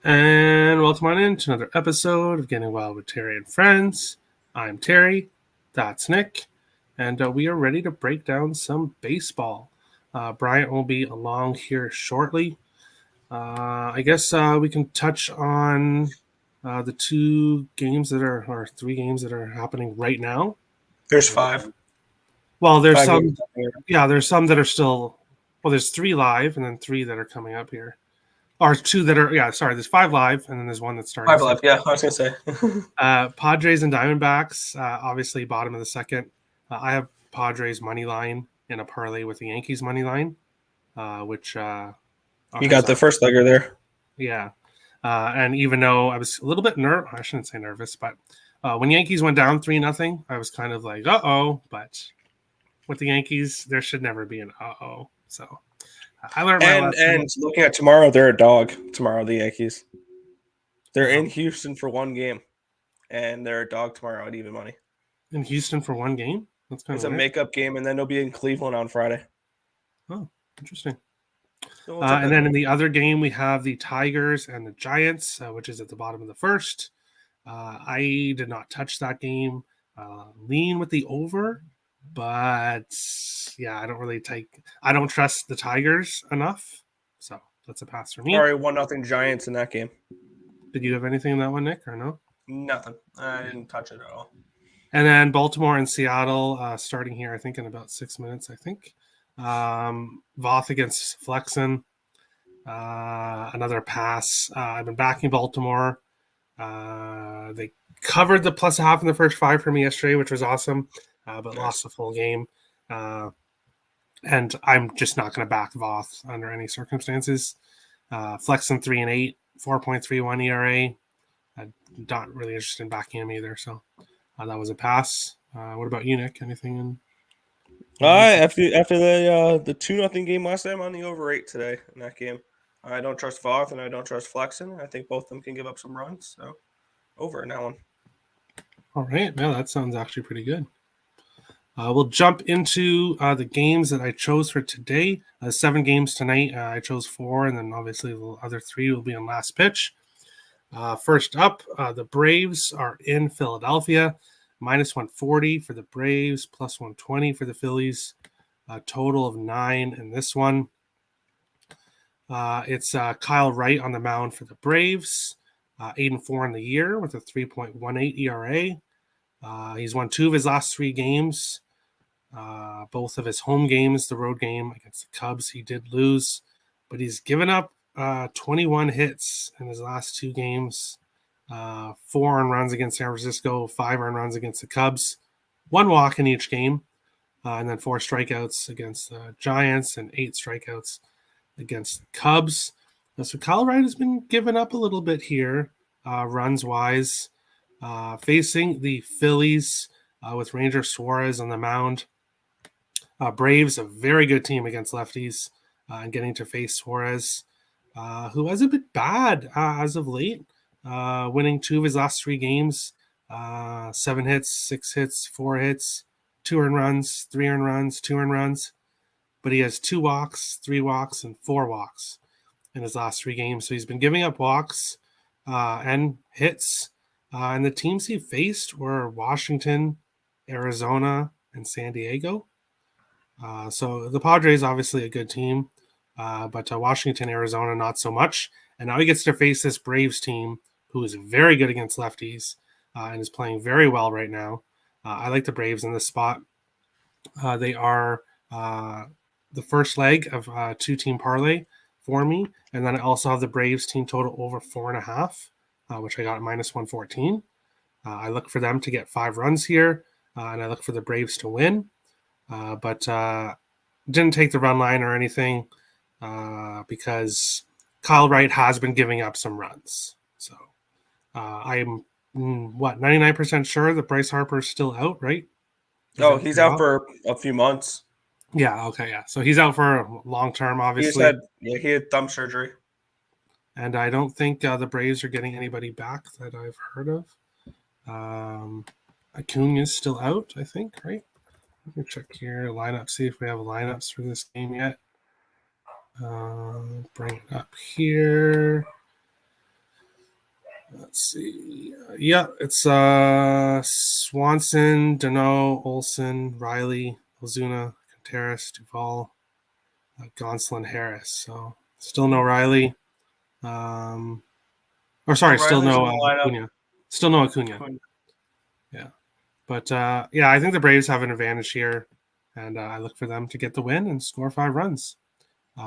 And welcome on in to another episode of Getting Wild with Terry and Friends. I'm Terry, that's Nick, and we are ready to break down some baseball. Bryant will be along here shortly. I guess we can touch on the or three games that are happening right now. There's five. Well, there's Five games. some, yeah, there's some that are still, well, there's three live and then three that are coming up here. Or two that are, there's five live and then there's one that's starting Five soon. left. Yeah, I was gonna say. Padres and Diamondbacks, obviously bottom of the second. I have Padres money line in a parlay with the Yankees money line, which You got the first legger there. yeah. And even though I was a little bit I shouldn't say nervous, but when Yankees went down 3-0, I was kind of like, uh-oh. But with the Yankees, there should never be an uh-oh. So I learned my lesson. And looking at tomorrow, they're a dog. Tomorrow, the Yankees. They're in Houston for one game, and they're a dog tomorrow at even money. In Houston for one game? That's kind It's of a makeup game, and then they'll be in Cleveland on Friday. Oh, interesting. So And then in the other game, we have the Tigers and the Giants, which is at the bottom of the first. I did not touch that game. Lean with the over, but yeah, I don't trust the Tigers enough, so that's a pass for me. Sorry, 1-0 Giants in that game. Did you have anything in that one, Nick, or no? Nothing. I didn't touch it at all. And then Baltimore and Seattle starting here, I think, in about 6 minutes, I think. Voth against Flexen. Another pass. I've been backing Baltimore. They covered the plus a half in the first five for me yesterday, which was awesome, but lost the full game. And I'm just not going to back Voth under any circumstances. Flexen 3-8, 4.31 ERA. I'm not really interested in backing him either, so that was a pass. What about you, Nick? Anything in? After the 2-0 game last time, I'm on the over 8 today in that game. I don't trust Voth and I don't trust Flexen. I think both of them can give up some runs, so over in that one. All right, yeah, that sounds actually pretty good. We'll jump into the games that I chose for today. 7 games tonight. I chose 4, and then obviously the other 3 will be on last pitch. First up, the Braves are in Philadelphia. Minus 140 for the Braves, plus 120 for the Phillies. A total of 9 in this one. It's Kyle Wright on the mound for the Braves. 8-4 in the year with a 3.18 ERA. He's won 2 of his last 3 games. Both of his home games, the road game against the Cubs, he did lose. But he's given up 21 hits in his last 2 games. 4 earned runs against San Francisco, 5 earned runs against the Cubs, 1 walk in each game, and then 4 strikeouts against the Giants and 8 strikeouts against the Cubs. So Kyle Wright has been given up a little bit here, runs-wise, facing the Phillies with Ranger Suarez on the mound. Braves, a very good team against lefties, and getting to face Suarez, who has a bit bad as of late. Winning 2 of his last 3 games, 7 hits, 6 hits, 4 hits, 2 earned runs, 3 earned runs, 2 earned runs. But he has 2 walks, 3 walks, and 4 walks in his last 3 games. So he's been giving up walks and hits. And the teams he faced were Washington, Arizona, and San Diego. So the Padres, obviously a good team, but Washington, Arizona, not so much. And now he gets to face this Braves team, who is very good against lefties and is playing very well right now. I like the Braves in this spot. They are the first leg of 2-team parlay for me. And then I also have the Braves team total over 4.5, which I got at minus 114. I look for them to get 5 runs here, and I look for the Braves to win. But didn't take the run line or anything because Kyle Wright has been giving up some runs. So I'm 99% sure that Bryce Harper is still out, right? He's out for a few months. Yeah, okay, yeah. So he's out for long term, obviously. He had thumb surgery. And I don't think the Braves are getting anybody back that I've heard of. Acuna is still out, I think, right? Let me check here, lineup, see if we have lineups for this game yet. Bring it up here. Let's see. Yeah, it's Swanson, Deneau, Olson, Riley, Ozuna, Contreras, Duvall, Gonsolin, Harris. So still no Riley. Or sorry, still Riley's in no the lineup. Acuna. Still no Acuna. Yeah. But yeah, I think the Braves have an advantage here, and I look for them to get the win and score 5 runs.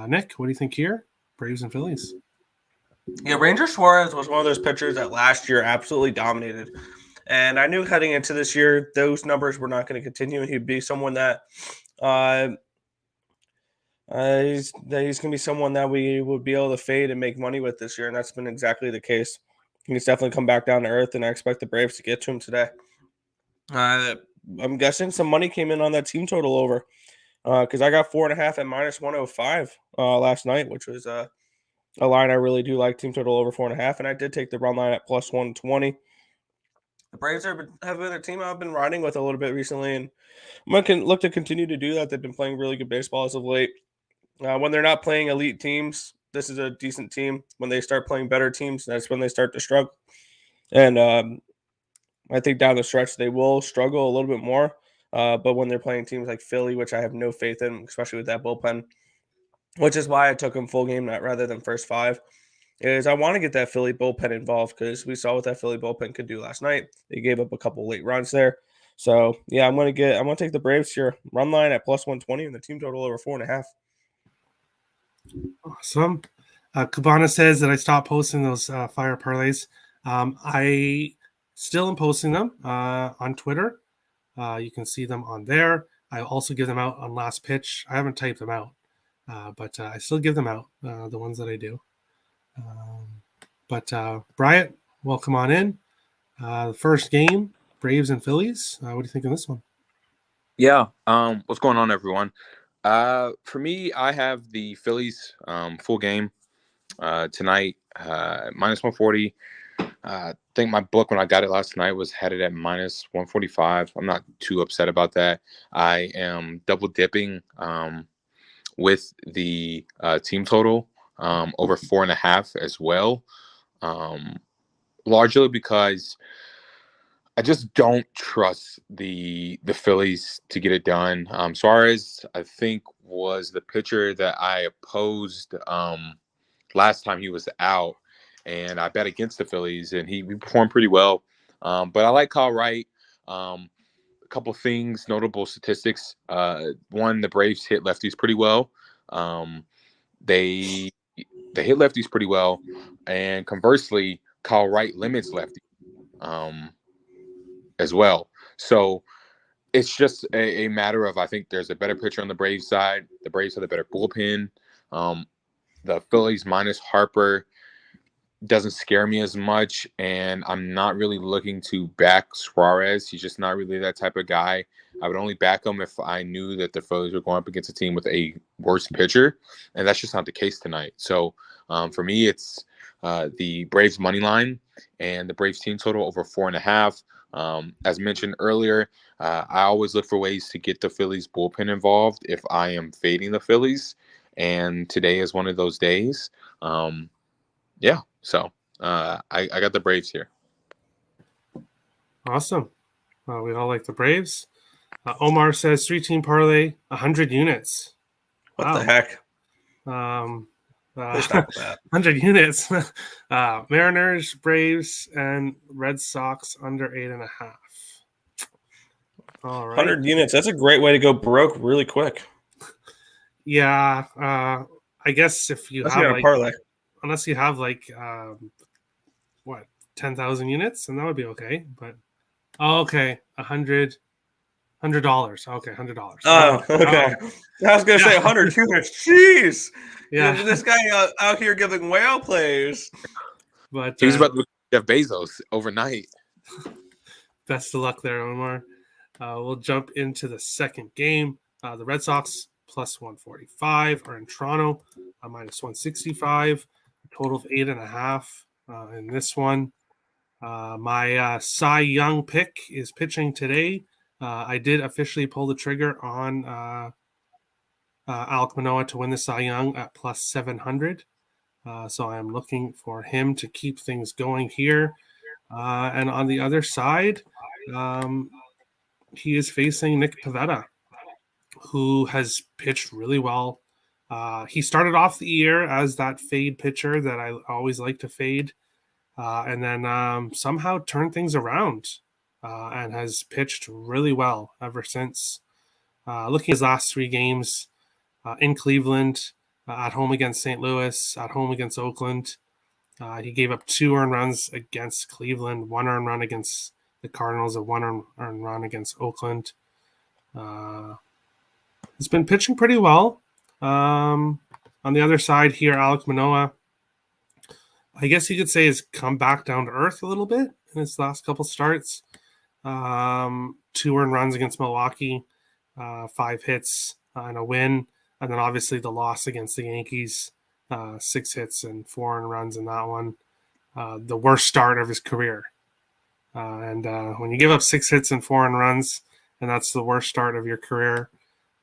Nick, what do you think here? Braves and Phillies. Yeah, Ranger Suarez was one of those pitchers that last year absolutely dominated. And I knew heading into this year, those numbers were not going to continue, and he'd be someone that he's going to be someone that we would be able to fade and make money with this year, and that's been exactly the case. He's definitely come back down to earth, and I expect the Braves to get to him today. I'm guessing some money came in on that team total over because I got 4.5 at -105 last night, which was a line I really do like. Team total over 4.5, and I did take the run line at +120. The Braves have been a team I've been riding with a little bit recently, and I'm going to look to continue to do that. They've been playing really good baseball as of late. When they're not playing elite teams, this is a decent team. When they start playing better teams, that's when they start to struggle. And I think down the stretch they will struggle a little bit more. But when they're playing teams like Philly, which I have no faith in, especially with that bullpen, which is why I took them full game rather than first 5, is I want to get that Philly bullpen involved because we saw what that Philly bullpen could do last night. They gave up a couple late runs there. So yeah, I'm gonna take the Braves here. Run line at +120 and the team total over 4.5. Awesome. Cabana says that I stopped posting those fire parlays. I still am posting them on Twitter. You can see them on there. I also give them out on Last Pitch. I haven't typed them out, but I still give them out, the ones that I do. But Bryant, welcome on in. The first game, Braves and Phillies. What do you think of this one? Yeah. What's going on, everyone? For me, I have the Phillies full game tonight, -140. I think my book when I got it last night was headed at -145. I'm not too upset about that. I am double dipping with the team total over 4.5 as well, largely because I just don't trust the Phillies to get it done. Suarez, I think, was the pitcher that I opposed last time he was out, and I bet against the Phillies, and he performed pretty well. But I like Kyle Wright. A couple things, notable statistics. One, the Braves hit lefties pretty well. They hit lefties pretty well, and conversely, Kyle Wright limits lefties as well. So it's just a matter of, I think there's a better pitcher on the Braves side. The Braves have a better bullpen. The Phillies minus Harper doesn't scare me as much, and I'm not really looking to back Suarez. He's just not really that type of guy. I would only back him if I knew that the Phillies were going up against a team with a worse pitcher, and that's just not the case tonight. So for me, it's the Braves money line and the Braves team total over 4.5. As mentioned earlier, I always look for ways to get the Phillies bullpen involved if I am fading the Phillies, and today is one of those days. Yeah, so I got the Braves here. Awesome. We all like the Braves. Omar says 3-team parlay, 100 units. What the heck? 100 units. Mariners, Braves, and Red Sox under 8.5. All right. 100 units. That's a great way to go broke really quick. Yeah. I guess if you Unless have you got a parlay. Unless you have 10,000 units, and that would be okay. But okay, $100. Okay, $100. Oh, okay. I was gonna say 100 units. Jeez. Yeah. This guy out here giving whale plays. But he's about to be Jeff Bezos overnight. Best of luck there, Omar. We'll jump into the second game. The Red Sox +145 are in Toronto, -165. A total of 8.5 in this one. My Cy Young pick is pitching today. I did officially pull the trigger on Alek Manoah to win the Cy Young at +700. So I am looking for him to keep things going here. And on the other side, he is facing Nick Pivetta, who has pitched really well. He started off the year as that fade pitcher that I always like to fade, and then somehow turned things around and has pitched really well ever since. Looking at his last 3 games in Cleveland, at home against St. Louis, at home against Oakland, he gave up 2 earned runs against Cleveland, 1 earned run against the Cardinals, and 1 earned run against Oakland. He's been pitching pretty well. On the other side here, Alek Manoah, I guess you could say, has come back down to earth a little bit in his last couple starts. 2 earned runs against Milwaukee, 5 hits and a win, and then obviously the loss against the Yankees, 6 hits and 4 earned runs in that one. The worst start of his career. And when you give up 6 hits and 4 earned runs, and that's the worst start of your career,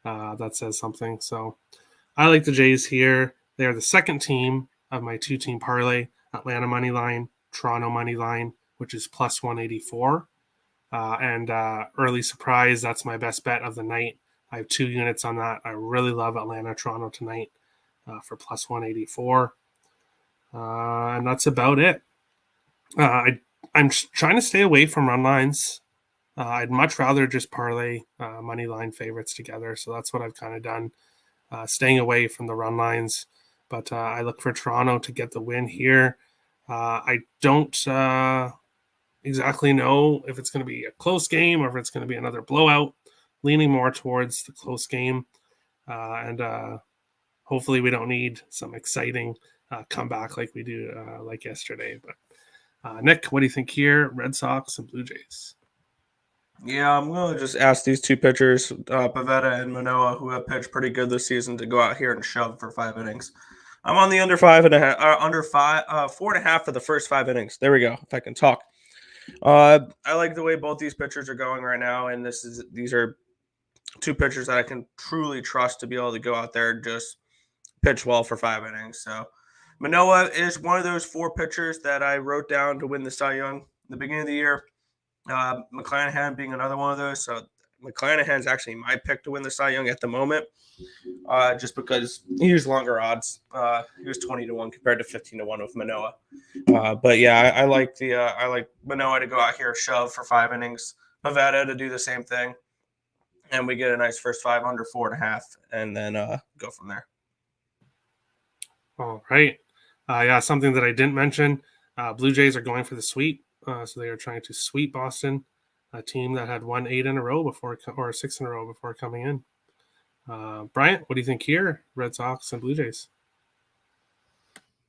that says something. So I like the Jays here. They're the second team of my 2-team parlay: Atlanta money line, Toronto money line, which is plus 184. And early surprise, that's my best bet of the night. I have 2 units on that. I really love Atlanta Toronto tonight for plus 184. And that's about it. I'm trying to stay away from run lines. I'd much rather just parlay money line favorites together. So that's what I've kind of done, staying away from the run lines. But I look for Toronto to get the win here. I don't exactly know if it's going to be a close game or if it's going to be another blowout, leaning more towards the close game. And hopefully we don't need some exciting comeback like we do like yesterday. But Nick, what do you think here? Red Sox and Blue Jays. Yeah, I'm going to just ask these 2 pitchers, Pivetta and Manoah, who have pitched pretty good this season, to go out here and shove for 5 innings. I'm on the under 4.5 for the first 5 innings. There we go. If I can talk. I like the way both these pitchers are going right now, and these are 2 pitchers that I can truly trust to be able to go out there and just pitch well for 5 innings. So Manoah is one of those 4 pitchers that I wrote down to win the Cy Young in the beginning of the year. McClanahan being another one of those. So McClanahan's actually my pick to win the Cy Young at the moment, just because he was longer odds. He was 20-1 compared to 15-1 with Manoah. But yeah, I like Manoah to go out here, shove for 5 innings. Pivetta to do the same thing, and we get a nice first 5 under 4.5, and then go from there. All right. Yeah, something that I didn't mention. Blue Jays are going for the sweep. So they are trying to sweep Boston, a team that had won 8 in a row before, or 6 in a row before coming in. Bryant, what do you think here? Red Sox and Blue Jays.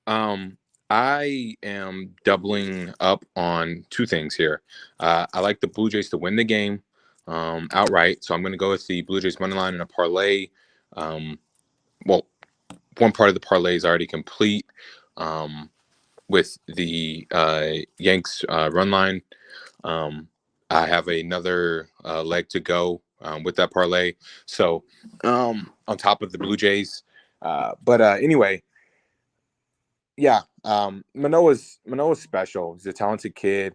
I am doubling up on 2 things here. I like the Blue Jays to win the game outright, so I'm going to go with the Blue Jays money line in a parlay. Well, one part of the parlay is already complete. With the Yanks run line. I have another leg to go with that parlay. So on top of the Blue Jays. But anyway, yeah, Manoah's special. He's a talented kid.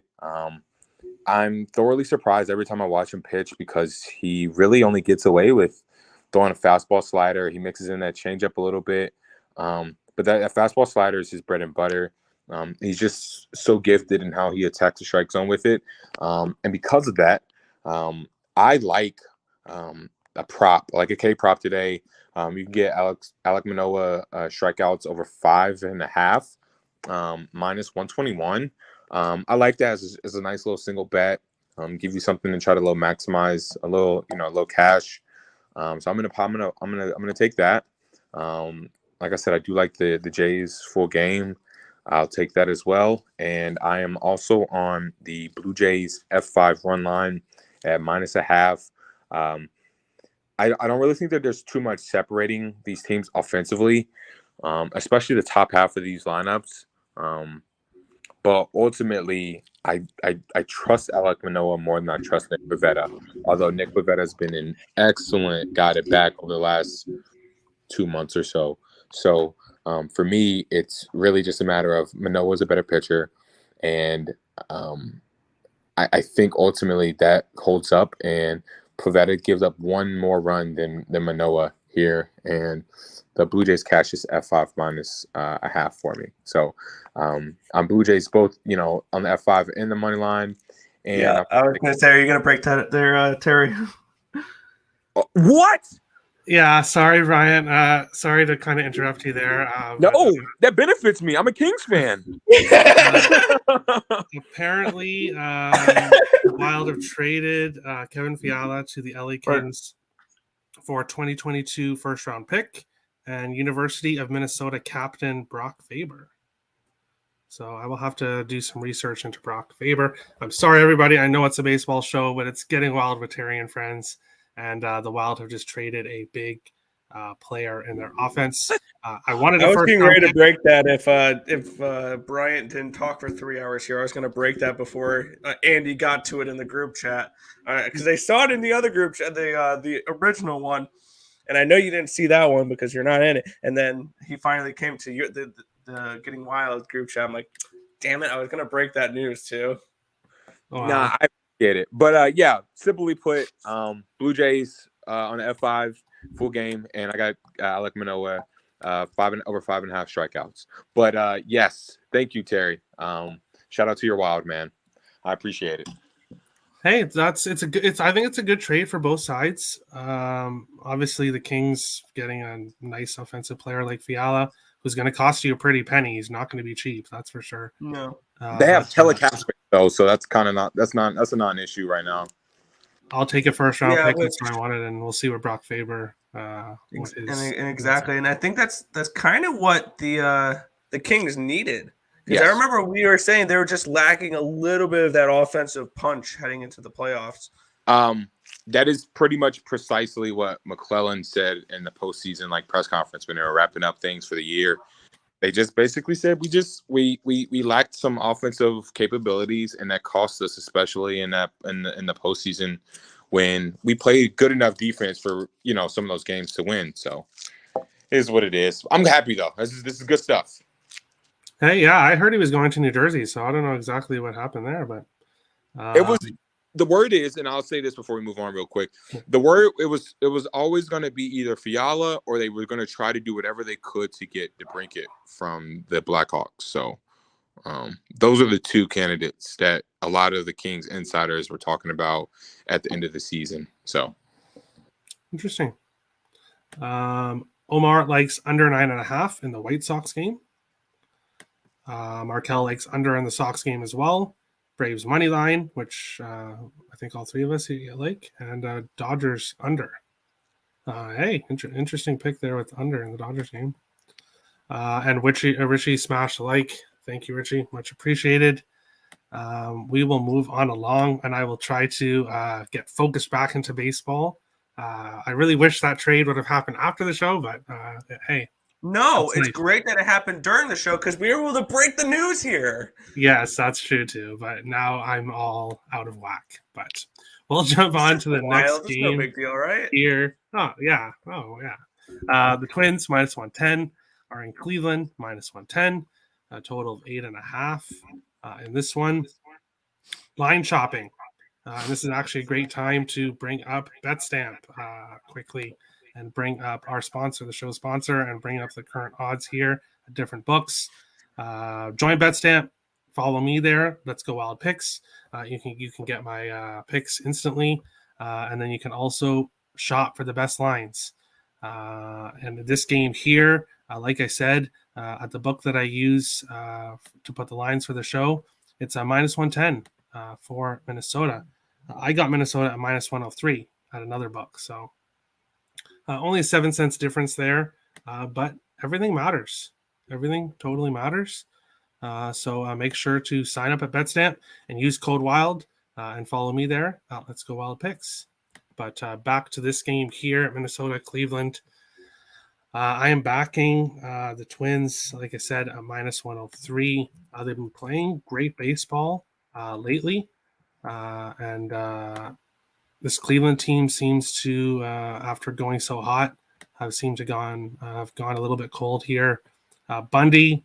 I'm thoroughly surprised every time I watch him pitch because he really only gets away with throwing a fastball slider. He mixes in that changeup a little bit. But that fastball slider is his bread and butter. He's just so gifted in how he attacks the strike zone with it. And because of that, I like a prop, like a K prop today. You can get Alek Manoah strikeouts over 5.5, minus 121. I like that as a nice little single bet. Give you something to try to maximize a little cash. So I'm gonna take that. Like I said, I do like the Jays full game. I'll take that as well. And I am also on the Blue Jays F5 run line at minus 0.5. I don't really think that there's too much separating these teams offensively, especially the top half of these lineups. But ultimately, I trust Alek Manoah more than I trust Nick Pivetta. Although Nick Pivetta has been an excellent guy to back over the last 2 months or so. So for me, it's really just a matter of Manoah's a better pitcher, and I think ultimately that holds up, and Pavetta gives up one more run than Manoah here, and the Blue Jays cash is F5 minus a half for me. So on Blue Jays both, on the F5 and the money line. And yeah, I was going to say, are you going to break that there, Terry? What? Yeah, sorry, Ryan. Sorry to kind of interrupt you there. No, that benefits me. I'm a Kings fan. Apparently, the Wild have traded Kevin Fiala to the LA Kings for 2022 first-round pick and University of Minnesota captain Brock Faber. So I will have to do some research into Brock Faber. I'm sorry, everybody. I know it's a baseball show, but it's getting wild with Terry and friends. And the Wild have just traded a big player in their offense. I was getting ready to break that if Bryant didn't talk for 3 hours here. I was going to break that before Andy got to it in the group chat because they saw it in the other group chat, the original one, and I know you didn't see that one because you're not in it. And then he finally came to the Getting Wild group chat. I'm like, damn it, I was going to break that news too. Wow. Nah, I get it. But yeah, simply put, Blue Jays on the F5 full game, and I got Alek Manoah over 5.5 strikeouts. But yes, thank you, Terry. Shout out to your Wild, man. I appreciate it. Hey, I think it's a good trade for both sides. Obviously, the Kings getting a nice offensive player like Fiala, who's going to cost you a pretty penny. He's not going to be cheap, that's for sure. No, they have telecap space though, so that's kind of that's a non-issue right now. I'll take a first-round pick. That's what I wanted, and we'll see what Brock Faber. Exactly, and I think that's kind of what the Kings needed. Because I remember we were saying they were just lacking a little bit of that offensive punch heading into the playoffs. That is pretty much precisely what McClellan said in the postseason press conference when they were wrapping up things for the year. They just basically said we lacked some offensive capabilities, and that cost us, especially in the postseason when we played good enough defense for some of those games to win. So it is what it is. I'm happy though. This is good stuff. Hey, yeah, I heard he was going to New Jersey, so I don't know exactly what happened there, but it was. The word is, and I'll say this before we move on real quick. The word it was always going to be either Fiala or they were going to try to do whatever they could to get DeBrincat from the Blackhawks. So those are the two candidates that a lot of the Kings insiders were talking about at the end of the season. So interesting. Omar likes under 9.5 in the White Sox game. Markel likes under in the Sox game as well. Braves money line, which I think all three of us like, and Dodgers under. Hey, interesting pick there with under in the Dodgers game. And Richie smashed like. Thank you, Richie. Much appreciated. We will move on along, and I will try to get focused back into baseball. I really wish that trade would have happened after the show, but hey. No, it's great that it happened during the show because we were able to break the news here. Yes, that's true too. But now I'm all out of whack. But we'll jump on to the next game. No big deal, right? Here. Oh, yeah. The Twins, minus 110, are in Cleveland, minus 110. A total of 8.5. In this one, line shopping. This is actually a great time to bring up BetStamp quickly. And bring up our sponsor, the show sponsor, and bring up the current odds here at different books. Join BetStamp. Follow me there. Let's go Wild Picks. You can get my picks instantly, and then you can also shop for the best lines. And this game here, like I said, at the book that I use to put the lines for the show, it's a minus 110 for Minnesota. I got Minnesota at minus 103 at another book, so. Only a 7 cents difference there, but everything matters. Everything totally matters. So make sure to sign up at BetStamp and use code WILD and follow me there. Let's go Wild Picks. But back to this game here at Minnesota, Cleveland. I am backing the Twins, like I said, at minus 103. They've been playing great baseball lately. This Cleveland team seems to, after going so hot, have gone a little bit cold here. Bundy,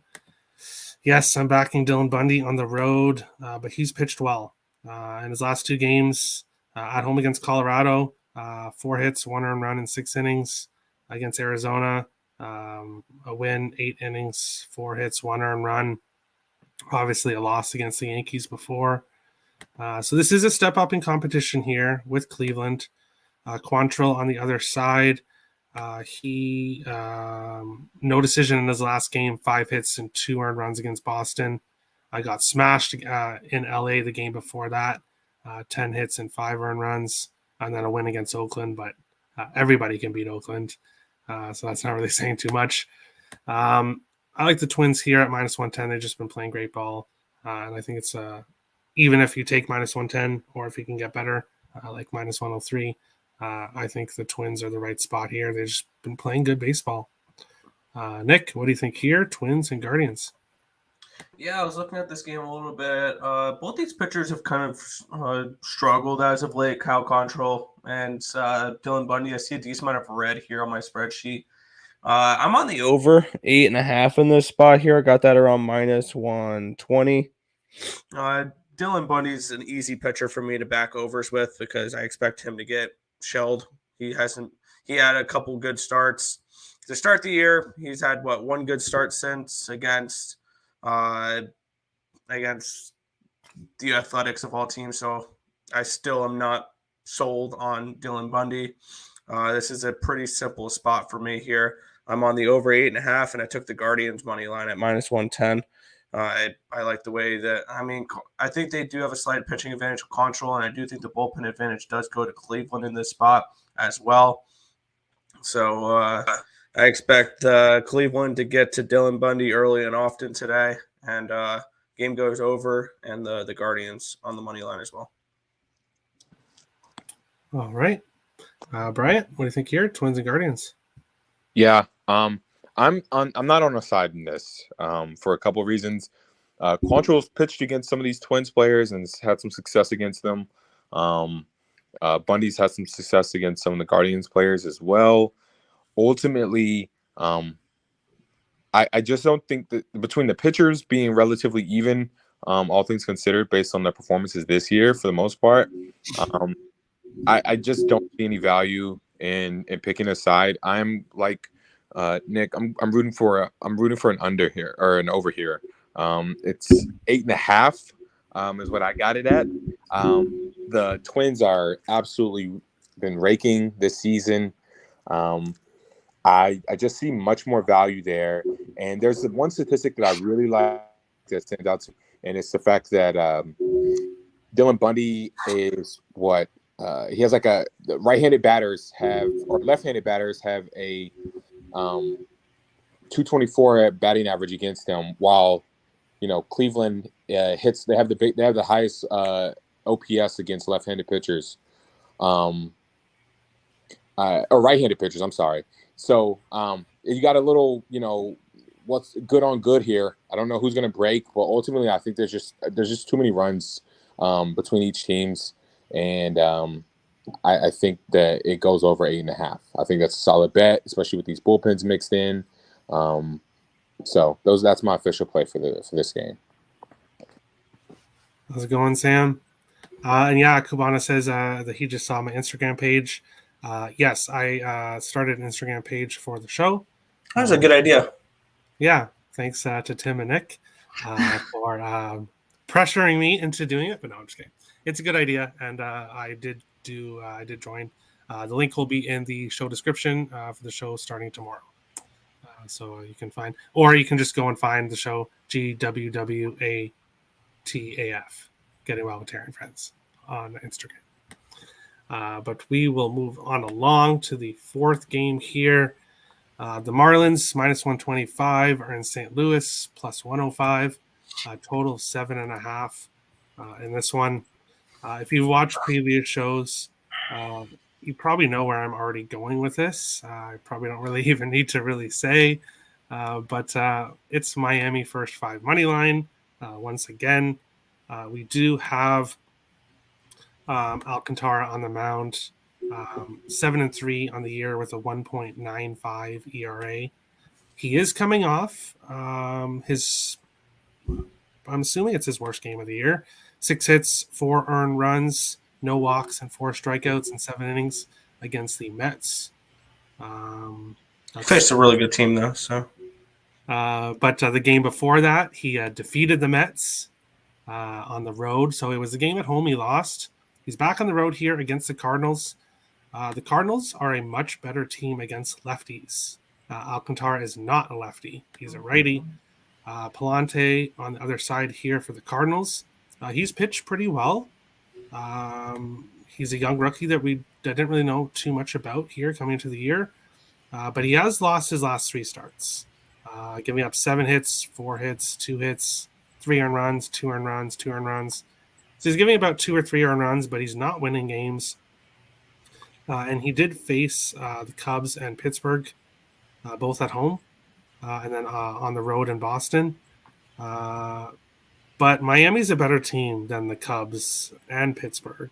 Yes, I'm backing Dylan Bundy on the road, but he's pitched well in his last 2 games at home against Colorado. 4 hits, 1 earned run in 6 innings against Arizona. A win, 8 innings, 4 hits, 1 earned run. Obviously, a loss against the Yankees before. So this is a step up in competition here with Cleveland. Quantrill on the other side. He no decision in his last game, 5 hits and 2 earned runs against Boston. I got smashed in LA the game before that, 10 hits and 5 earned runs, and then a win against Oakland. But everybody can beat Oakland, so that's not really saying too much. I like the Twins here at -110. They've just been playing great ball, and I think it's even if you take -110 or if you can get better, like -103. I think the Twins are the right spot here. They've just been playing good baseball. Nick, what do you think here? Twins and Guardians. Yeah, I was looking at this game a little bit. Both these pitchers have kind of struggled as of late. Kyle Quantrill and Dylan Bundy. I see a decent amount of red here on my spreadsheet. I'm on the over 8.5 in this spot here. I got that around -120. Dylan Bundy's an easy pitcher for me to back overs with because I expect him to get shelled. He had a couple good starts to start the year. He's had one good start since against the Athletics of all teams. So I still am not sold on Dylan Bundy. This is a pretty simple spot for me here. I'm on the over 8.5, and I took the Guardians money line at -110. I like the way that, I think they do have a slight pitching advantage of Quantrill, and I do think the bullpen advantage does go to Cleveland in this spot as well. So I expect Cleveland to get to Dylan Bundy early and often today, and game goes over, and the Guardians on the money line as well. All right. Bryant, what do you think here? Twins and Guardians. Yeah, I'm not on a side in this for a couple of reasons. Quantrill's pitched against some of these Twins players and has had some success against them. Bundy's had some success against some of the Guardians players as well. Ultimately, I just don't think that between the pitchers being relatively even, all things considered, based on their performances this year for the most part, I just don't see any value in picking a side. I'm like Nick. I'm rooting for an under here or an over here. It's 8.5 is what I got it at. The Twins are absolutely been raking this season. I just see much more value there. And there's one statistic that I really like that stands out to me, and it's the fact that Dylan Bundy is what he has like the right-handed batters have, or left-handed batters have a 224 batting average against them, while Cleveland hits. They have the highest OPS against left-handed pitchers, or right-handed pitchers. I'm sorry. So you got a little, what's good on good here. I don't know who's going to break, but ultimately I think there's just too many runs between each teams, and I think that it goes over 8.5. I think that's a solid bet, especially with these bullpens mixed in. So that's my official play for this game. How's it going, Sam? And yeah, Kubana says that he just saw my Instagram page. Yes, I started an Instagram page for the show. That's a good idea. Yeah, thanks to Tim and Nick for pressuring me into doing it. But no, I'm just kidding. It's a good idea, and I did join. The link will be in the show description for the show starting tomorrow. So you can find, or you can just go and find the show GWWATAF, Getting Well with Terry and Friends on Instagram. But we will move on along to the fourth game here. The Marlins -125 are in St. Louis, +105. Total 7.5 in this one. If you've watched previous shows, you probably know where I'm already going with this. I probably don't really even need to really say, but it's Miami first 5 money line. Once again, we do have Alcantara on the mound, 7-3 on the year with a 1.95 ERA. He is coming off his I'm assuming it's his worst game of the year. 6 hits, 4 earned runs, no walks, and 4 strikeouts in 7 innings against the Mets. Faced a really good team, though. So, but the game before that, he defeated the Mets on the road. So it was the game at home he lost. He's back on the road here against the Cardinals. The Cardinals are a much better team against lefties. Alcantara is not a lefty. He's a righty. Palante on the other side here for the Cardinals. He's pitched pretty well. He's a young rookie that we didn't really know too much about here coming into the year. But he has lost his last 3 starts, giving up 7 hits, 4 hits, 2 hits, 3 earned runs, 2 earned runs, 2 earned runs. So he's giving about 2 or 3 earned runs, but he's not winning games. And he did face the Cubs and Pittsburgh, both at home, and then on the road in Boston. But Miami's a better team than the Cubs and Pittsburgh.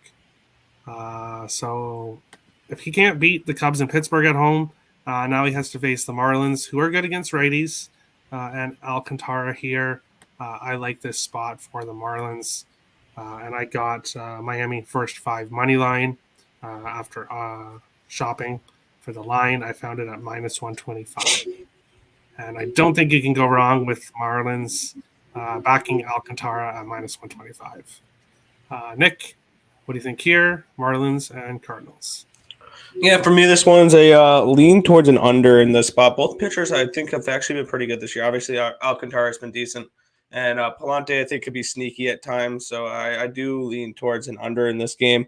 So if he can't beat the Cubs and Pittsburgh at home, now he has to face the Marlins, who are good against righties, and Alcantara here. I like this spot for the Marlins. And I got Miami first 5 money line after shopping for the line. I found it at minus 125. And I don't think you can go wrong with Marlins backing Alcantara at minus 125. Nick, what do you think here? Marlins and Cardinals. yeah, for me, this one's a lean towards an under in this spot. Both pitchers, I think, have actually been pretty good this year. Obviously, Alcantara has been decent. And Palante, I think, could be sneaky at times. So I do lean towards an under in this game.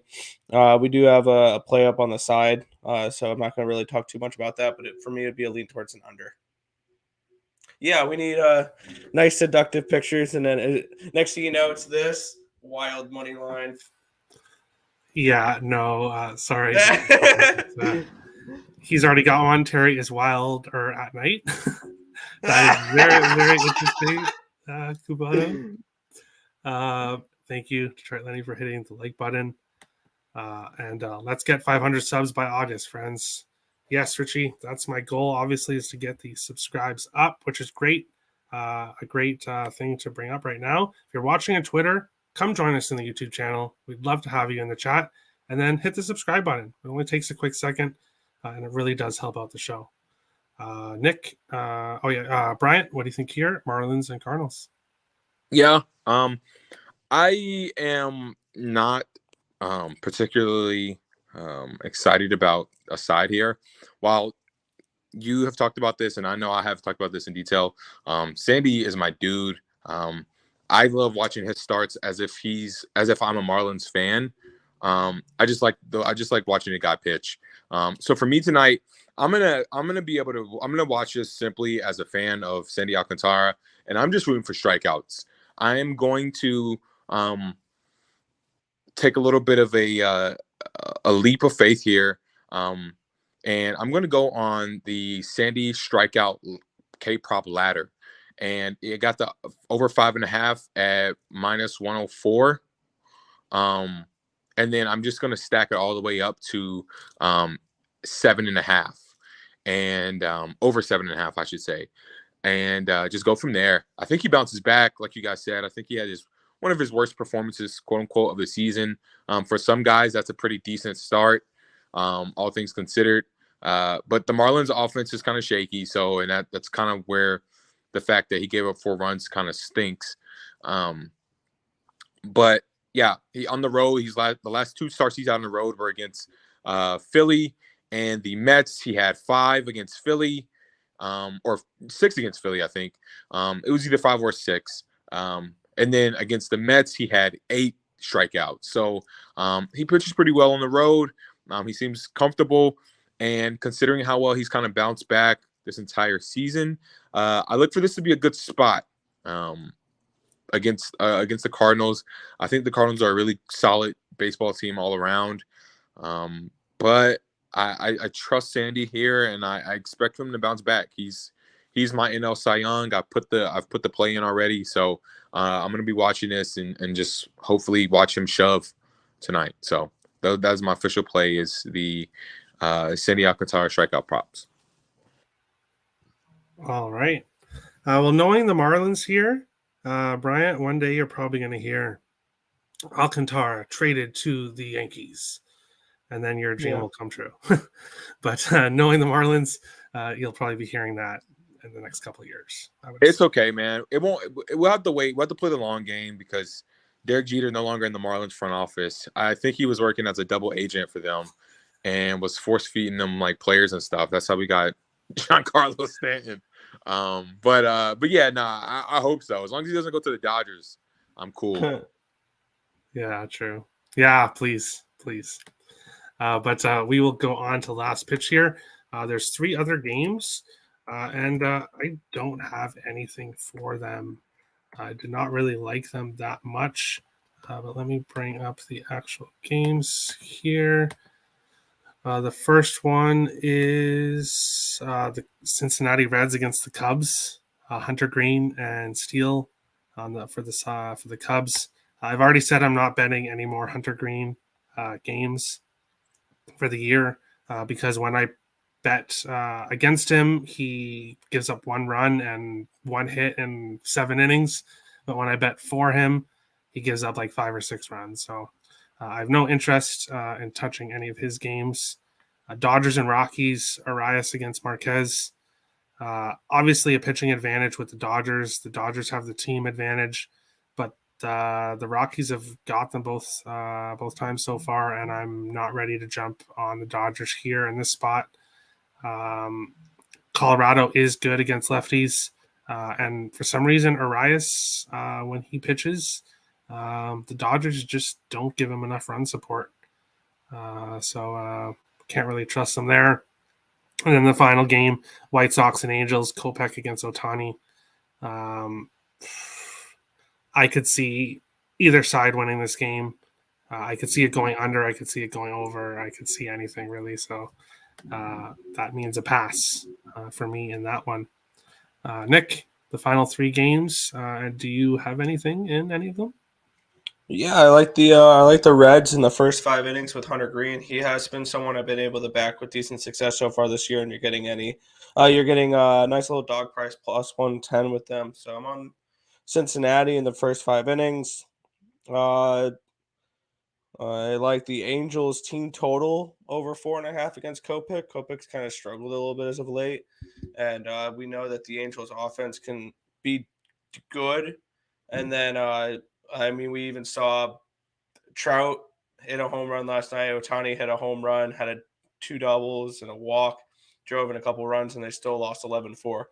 We do have a play up on the side. So I'm not going to really talk too much about that. But for me, it would be a lean towards an under. Yeah, we need nice seductive pictures. And then next thing you know, it's this wild money line. Yeah, no, sorry. He's already got one. Terry is wild or at night. That is very, very interesting. Cubano. Thank you, Detroit Lenny, for hitting the like button. And let's get 500 subs by August, friends. Yes, Richie, that's my goal, obviously, is to get the subscribes up, which is great. A great thing to bring up right now. If you're watching on Twitter, come join us in the YouTube channel. We'd love to have you in the chat. And then hit the subscribe button. It only takes a quick second, and it really does help out the show. Nick, Bryant, what do you think here? Marlins and Cardinals. Yeah, I am not particularly excited about a side here. While you have talked about this, and I know I have talked about this in detail, Sandy is my dude. I love watching his starts as if I'm a Marlins fan. I just like watching a guy pitch. So for me tonight, I'm gonna watch this simply as a fan of Sandy Alcantara, and I'm just rooting for strikeouts. I am going to take a little bit of a leap of faith here, and I'm going to go on the Sandy strikeout K-prop ladder, and it got the over 5.5 at minus 104. And then I'm just going to stack it all the way up to 7.5 and over 7.5, I should say. And just go from there. I think he bounces back, like you guys said. I think he had one of his worst performances, quote unquote, of the season. For some guys, that's a pretty decent start, all things considered. But the Marlins offense is kind of shaky. So, and that's kind of where the fact that he gave up 4 runs kind of stinks. But yeah, he on the road. The last 2 starts he's out on the road were against Philly and the Mets. He had 5 against Philly, or 6 against Philly, I think. It was either 5 or 6. And then against the Mets, he had 8 strikeouts. So he pitches pretty well on the road. He seems comfortable, and considering how well he's kind of bounced back this entire season, I look for this to be a good spot. Against the Cardinals. I think the Cardinals are a really solid baseball team all around. But I trust Sandy here, and I expect him to bounce back. He's my NL Cy Young. I've put the play in already, so I'm gonna be watching this and just hopefully watch him shove tonight. So that's my official play, is the Sandy Alcantara strikeout props. All right. Well, knowing the Marlins here, Bryant, one day you're probably going to hear Alcantara traded to the Yankees, and then your dream will come true. But knowing the Marlins, you'll probably be hearing that in the next couple of years. It's okay, man. It won't. We'll have to wait. We'll have to play the long game because Derek Jeter no longer in the Marlins front office. I think he was working as a double agent for them and was force feeding them like players and stuff. That's how we got Giancarlo Stanton. But yeah, I hope so. As long as he doesn't go to the Dodgers, I'm cool. Yeah, true. Yeah, please. But we will go on to last pitch here. There's 3 other games, and I don't have anything for them. I did not really like them that much, but let me bring up the actual games here. The first one is the Cincinnati Reds against the Cubs. Hunter Green and Steele for the Cubs. I've already said I'm not betting any more Hunter Green games for the year because when I bet against him, he gives up 1 run and 1 hit in 7 innings. But when I bet for him, he gives up like 5 or 6 runs. So I have no interest in touching any of his games. Dodgers and Rockies, Arias against Marquez. Obviously, a pitching advantage with the Dodgers. The Dodgers have the team advantage, but the Rockies have got them both times so far, and I'm not ready to jump on the Dodgers here in this spot. Colorado is good against lefties, and for some reason, Arias, when he pitches, the Dodgers just don't give him enough run support. So can't really trust them there. And then the final game, White Sox and Angels, Kopech against Ohtani. I could see either side winning this game. I could see it going under. I could see it going over. I could see anything really. So that means a pass for me in that one. Nick, the final 3 games. Do you have anything in any of them? Yeah, I like the Reds in the first 5 innings with Hunter Green. He has been someone I've been able to back with decent success so far this year, and you're getting a nice little dog price plus 110 with them. So I'm on Cincinnati in the first 5 innings. I like the Angels team total over 4.5 against Kopech. Kopech's kind of struggled a little bit as of late, and we know that the Angels offense can be good. And then we even saw Trout hit a home run last night. Ohtani hit a home run, had 2 doubles and a walk, drove in a couple runs, and they still lost 11-4.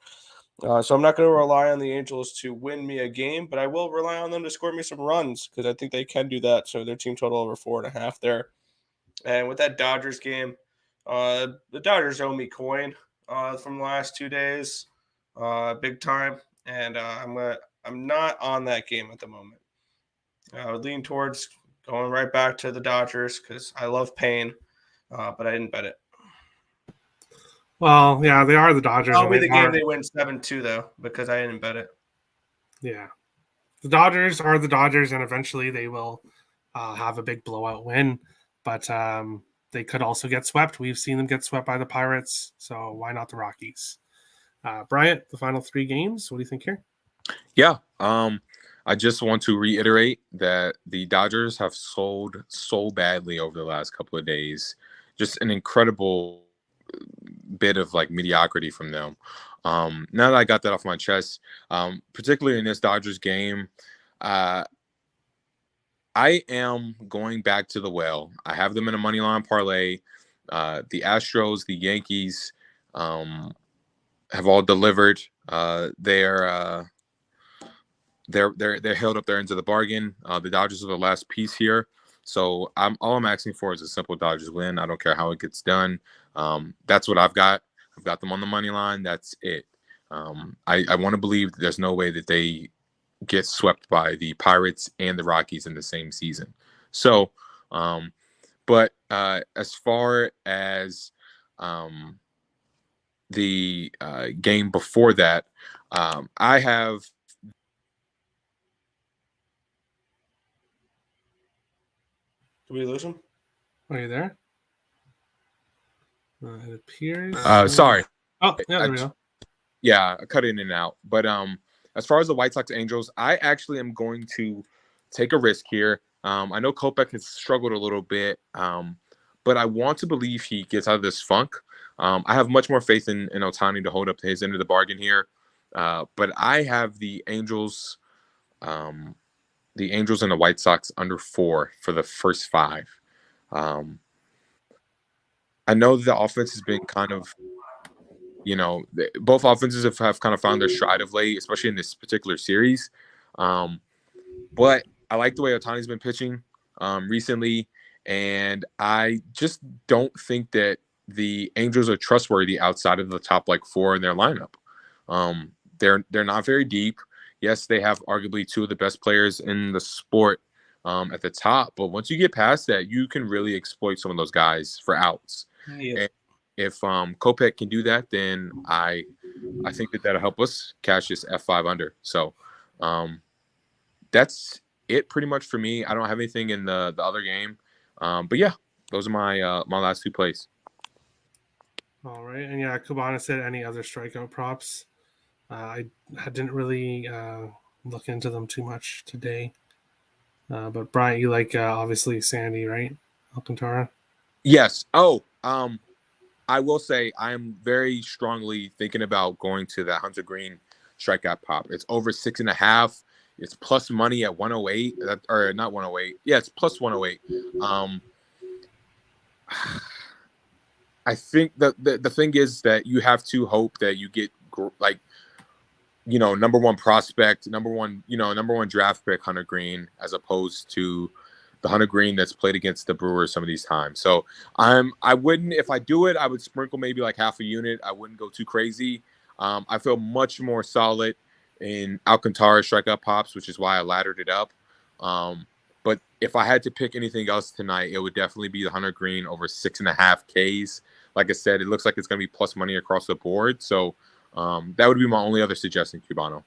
So I'm not going to rely on the Angels to win me a game, but I will rely on them to score me some runs because I think they can do that. So their team total over 4.5 there. And with that Dodgers game, the Dodgers owe me coin from the last 2 days, big time. And I'm not on that game at the moment. I would lean towards going right back to the Dodgers because I love pain, but I didn't bet it. Well, yeah, they are the Dodgers. I'll be the game they win 7-2 though because I didn't bet it. Yeah, the Dodgers are the Dodgers, and eventually they will have a big blowout win. But they could also get swept. We've seen them get swept by the Pirates, so why not the Rockies? Bryant, the final 3 games. What do you think here? Yeah. I just want to reiterate that the Dodgers have sold so badly over the last couple of days. Just an incredible bit of like mediocrity from them. Now that I got that off my chest, particularly in this Dodgers game, I am going back to the well. I have them in a money line parlay. The Astros, the Yankees have all delivered. They're held up their end of the bargain. The Dodgers are the last piece here. So all I'm asking for is a simple Dodgers win. I don't care how it gets done. That's what I've got. I've got them on the money line. That's it. I want to believe that there's no way that they get swept by the Pirates and the Rockies in the same season. So, but as far as the game before that, I have. Did we lose him? Are you there? It appears. Sorry. Oh, yeah, there we go. Yeah, I cut in and out. But as far as the White Sox Angels, I actually am going to take a risk here. I know Kopech has struggled a little bit, but I want to believe he gets out of this funk. I have much more faith in Ohtani to hold up to his end of the bargain here. But I have the Angels and the White Sox under 4 for the first 5. I know the offense has been kind of, both offenses have kind of found their stride of late, especially in this particular series. But I like the way Otani's been pitching recently, and I just don't think that the Angels are trustworthy outside of the top 4 in their lineup. They're not very deep. Yes, they have arguably 2 of the best players in the sport at the top, but once you get past that, you can really exploit some of those guys for outs. Yeah. And if Kopech can do that, then I think that'll help us cash this F5 under. So that's it pretty much for me. I don't have anything in the other game. But yeah, those are my my last 2 plays. All right. And yeah, Cabana said any other strikeout props. I didn't really look into them too much today. But Brian, you like obviously Sandy, right? Alcantara. Yes. Oh, I will say I'm very strongly thinking about going to that Hunter Green strikeout prop. It's over 6.5. It's plus money at 108, or not 108. Yeah, it's plus 108. I think the thing is that you have to hope that you get number 1 prospect, number one draft pick Hunter Green, as opposed to the Hunter Green that's played against the Brewers some of these times. So I wouldn't, if I do it, I would sprinkle maybe half a unit. I wouldn't go too crazy. I feel much more solid in Alcantara strikeout pops, which is why I laddered it up. But if I had to pick anything else tonight, it would definitely be the Hunter Green over 6.5 Ks. Like I said, it looks like it's going to be plus money across the board. So that would be my only other suggestion, Cubano.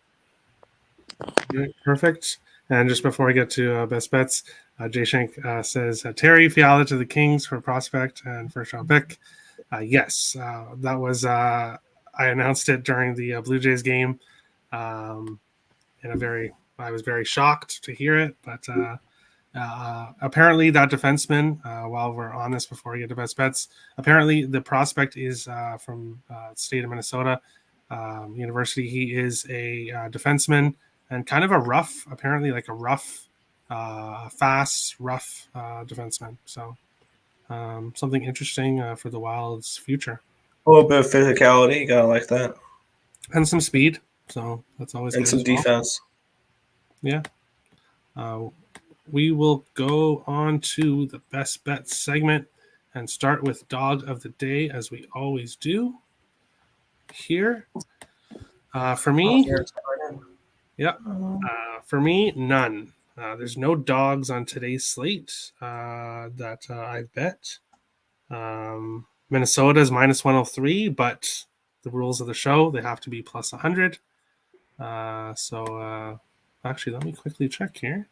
Perfect. And just before I get to best bets, Jay Shank says Terry Fiala to the Kings for prospect and first round pick. Yes, that was I announced it during the Blue Jays game. I was very shocked to hear it, but apparently that defenseman, while we're on this before we get to best bets, apparently the prospect is from the state of Minnesota University. He is a defenseman and kind of fast, rough defenseman. So something interesting for the Wild's future. A little bit of physicality, you gotta like that, and some speed. So that's always and good some as well. defense. Yeah. We will go on to the best bet segment and start with dog of the day, as we always do here. For me, for me, none. There's no dogs on today's slate that I bet. Minnesota is minus 103, but the rules of the show, they have to be plus 100. Actually, let me quickly check here.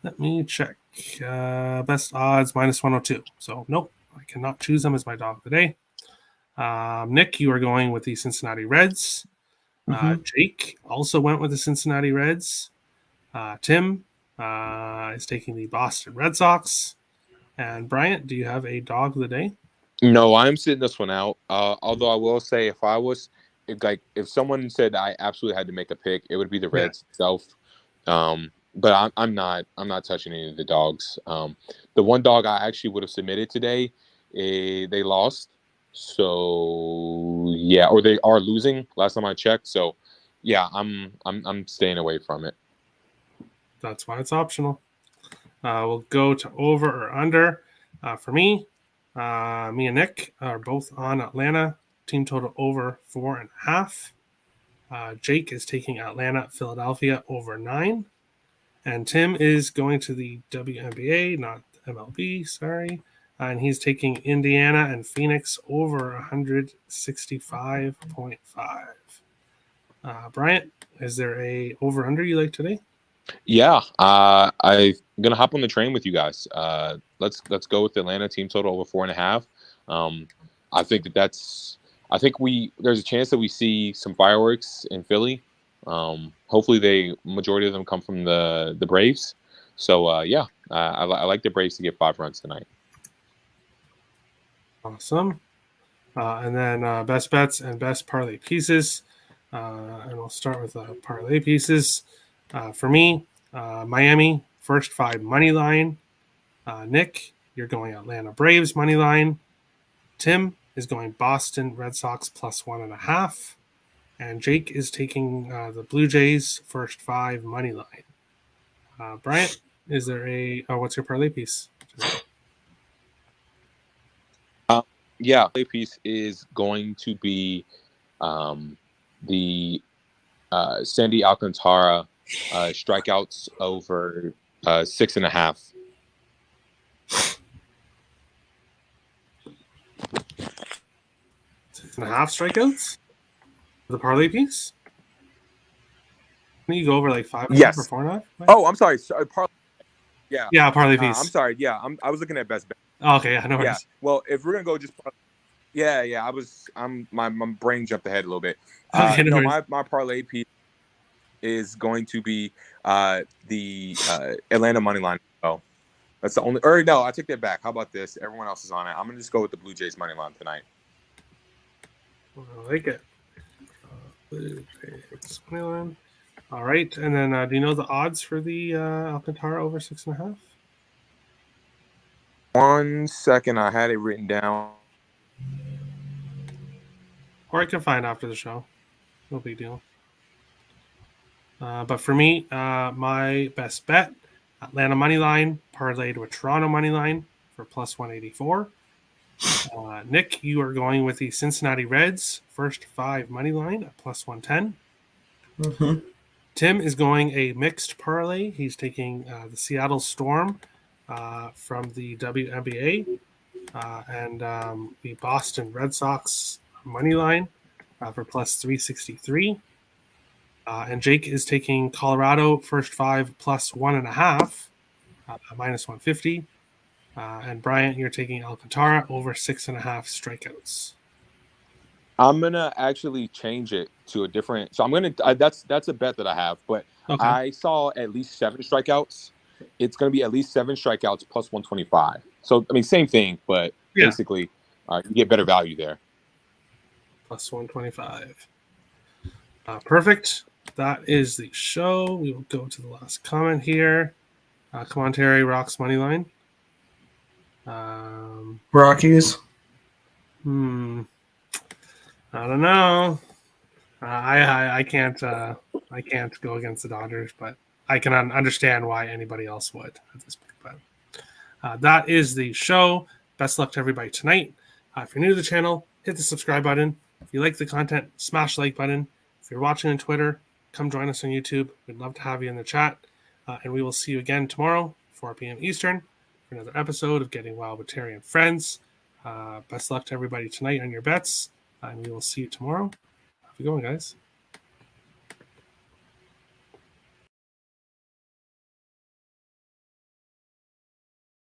Best odds minus 102. So nope, I cannot choose them as my dog today. Nick, you are going with the Cincinnati Reds. Jake also went with the Cincinnati Reds. Tim is taking the Boston Red Sox. And Bryant, do you have a dog of the day? No, I'm sitting this one out. Although I will say, if someone said I absolutely had to make a pick, it would be the Reds itself. But I'm not touching any of the dogs. The one dog I actually would have submitted today, they lost. So yeah, or they are losing. Last time I checked. So yeah, I'm staying away from it. That's why it's optional. We'll go to over or under. For me, me and Nick are both on Atlanta. Team total over 4.5. Jake is taking Atlanta, Philadelphia over 9. And Tim is going to the WNBA, not MLB, sorry. And he's taking Indiana and Phoenix over 165.5. Bryant, is there a over-under you like today? Yeah, I'm gonna hop on the train with you guys. Let's go with the Atlanta team total over 4.5. I think there's a chance that we see some fireworks in Philly. Hopefully, majority of them come from the Braves. So I like the Braves to get 5 runs tonight. Awesome. And then best bets and best parlay pieces. And we'll start with parlay pieces. For me, Miami, first 5 money line. Nick, you're going Atlanta Braves money line. Tim is going Boston Red Sox plus 1.5. And Jake is taking the Blue Jays first 5 money line. Bryant, is there what's your parlay piece? Play piece is going to be the Sandy Alcantara strikeouts over 6.5. 6.5 strikeouts? The parlay piece? Can you go over like 5.5 Yes. or 4.5? Oh, I'm sorry. Yeah, parlay piece. I'm sorry. Yeah, I was looking at best bet. Oh, okay, yeah, no worries. Yeah. Well, if we're gonna go just my brain jumped ahead a little bit. Okay, no worries. My parlay piece is going to be the Atlanta money line. Oh, that's the only. Or no, I take that back. How about this? Everyone else is on it. I'm gonna just go with the Blue Jays money line tonight. I like it. Blue Jays money line. All right, and then do you know the odds for the Alcantara over 6.5? 1 second, I had it written down. Or I can find after the show. No big deal. But for me, my best bet, Atlanta money line parlayed with Toronto money line for plus 184. Nick, you are going with the Cincinnati Reds first 5 money line at plus 110. Mm-hmm. Tim is going a mixed parlay. He's taking the Seattle Storm from the WNBA and the Boston Red Sox money line for plus 363. And Jake is taking Colorado first 5 plus 1.5 minus 150. And Bryant, you're taking Alcantara over 6.5 strikeouts. I'm gonna actually change it to a different. So I'm gonna. That's a bet that I have, but Okay. I saw at least 7 strikeouts. It's gonna be at least 7 strikeouts plus 125. So I mean, same thing, but basically, you get better value there. Plus 125. Perfect. That is the show. We will go to the last comment here. Come on, Terry. Rocks money line. Rockies. I don't know. I can't go against the Dodgers, but I can understand why anybody else would at this point. But that is the show. Best luck to everybody tonight. If you're new to the channel, hit the subscribe button. If you like the content, smash the like button. If you're watching on Twitter, come join us on YouTube. We'd love to have you in the chat. And we will see you again tomorrow, 4 p.m. Eastern, for another episode of Getting Wild with Terry and Friends. Best luck to everybody tonight on your bets. And we will see you tomorrow. Have a good one, guys.